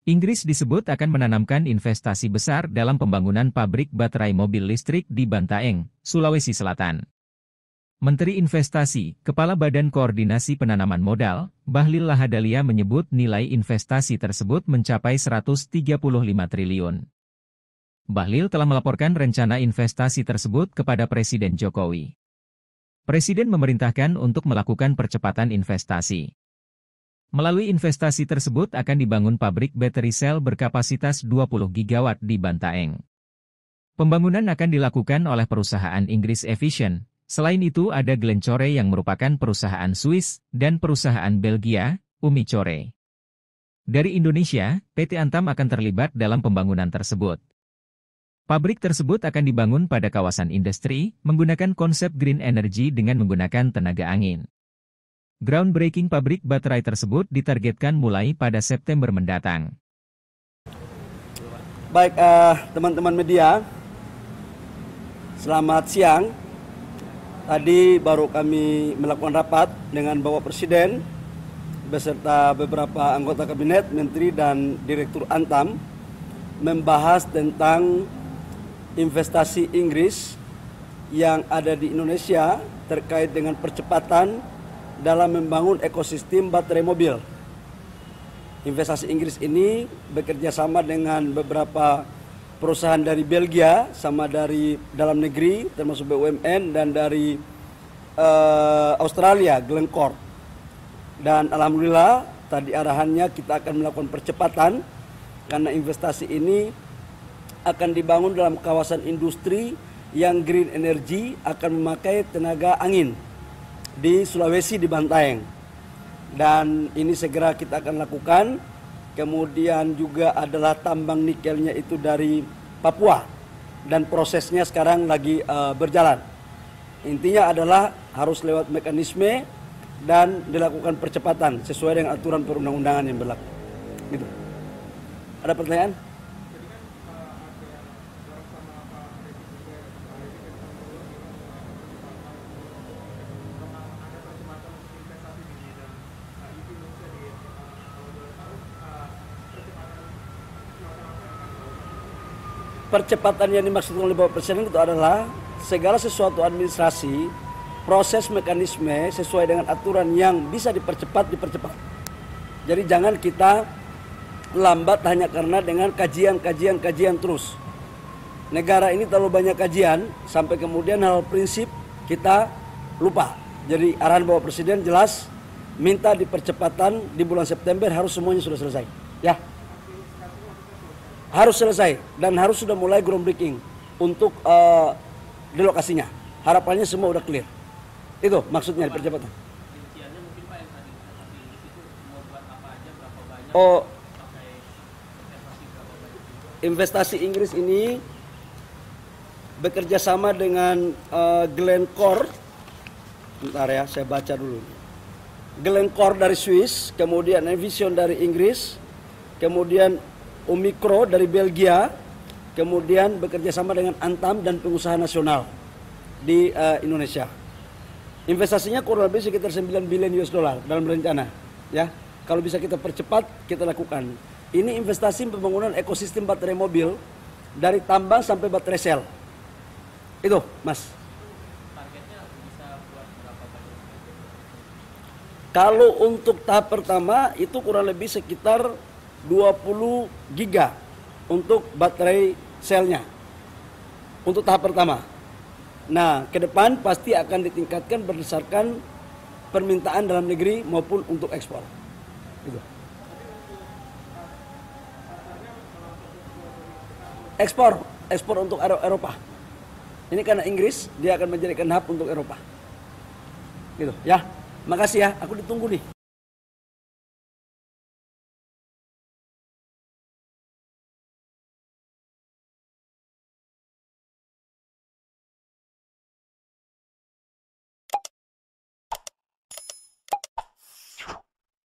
Inggris disebut akan menanamkan investasi besar dalam pembangunan pabrik baterai mobil listrik di Bantaeng, Sulawesi Selatan. Menteri Investasi, Kepala Badan Koordinasi Penanaman Modal, Bahlil Lahadalia menyebut nilai investasi tersebut mencapai 135 triliun. Bahlil telah melaporkan rencana investasi tersebut kepada Presiden Jokowi. Presiden memerintahkan untuk melakukan percepatan investasi. Melalui investasi tersebut akan dibangun pabrik bateri sel berkapasitas 20 gigawatt di Bantaeng. Pembangunan akan dilakukan oleh perusahaan Inggris Efficient. Selain itu ada Glencore yang merupakan perusahaan Swiss dan perusahaan Belgia, Umicore. Dari Indonesia, PT Antam akan terlibat dalam pembangunan tersebut. Pabrik tersebut akan dibangun pada kawasan industri, menggunakan konsep green energy dengan menggunakan tenaga angin. Groundbreaking pabrik baterai tersebut ditargetkan mulai pada September mendatang. Baik, teman-teman media, selamat siang. Tadi baru kami melakukan rapat dengan Bapak Presiden beserta beberapa anggota kabinet, menteri dan direktur Antam membahas tentang investasi Inggris yang ada di Indonesia terkait dengan percepatan dalam membangun ekosistem baterai mobil. Investasi Inggris ini bekerja sama dengan beberapa perusahaan dari Belgia, sama dari dalam negeri termasuk BUMN, dan dari Australia, Glencore. Dan alhamdulillah tadi arahannya kita akan melakukan percepatan karena investasi ini akan dibangun dalam kawasan industri yang green energy, akan memakai tenaga angin di Sulawesi, di Bantaeng. Dan ini segera kita akan lakukan. Kemudian juga adalah tambang nikelnya itu dari Papua, dan prosesnya sekarang lagi berjalan. Intinya adalah harus lewat mekanisme dan dilakukan percepatan sesuai dengan aturan perundang-undangan yang berlaku. Gitu. Ada pertanyaan? Percepatan yang dimaksudkan oleh Bapak Presiden itu adalah segala sesuatu administrasi, proses mekanisme sesuai dengan aturan yang bisa dipercepat. Jadi jangan kita lambat hanya karena dengan kajian terus. Negara ini terlalu banyak kajian sampai kemudian hal prinsip kita lupa. Jadi arahan Bapak Presiden jelas, minta dipercepatan di bulan September harus semuanya sudah selesai. Ya. Harus selesai dan harus sudah mulai groundbreaking untuk di lokasinya. Harapannya semua udah clear. Itu maksudnya percepatan. Oh, investasi Inggris ini bekerja sama dengan Glencore. Bentar ya, saya baca dulu. Glencore dari Swiss, kemudian Efficient dari Inggris, kemudian Umicore dari Belgia, kemudian bekerja sama dengan Antam dan pengusaha nasional di Indonesia. Investasinya kurang lebih sekitar 9 billion US dollar dalam rencana. Ya, kalau bisa kita percepat, kita lakukan. Ini investasi pembangunan ekosistem baterai mobil dari tambang sampai baterai sel. Itu, Mas. Targetnya bisa buat berapa banyak? Kalau untuk tahap pertama itu kurang lebih sekitar 20 giga untuk baterai selnya untuk tahap pertama. Nah, ke depan pasti akan ditingkatkan berdasarkan permintaan dalam negeri maupun untuk ekspor. Gitu. Ekspor untuk Eropa. Ini karena Inggris, dia akan menjadikan hub untuk Eropa. Gitu, ya. Makasih ya, aku ditunggu nih.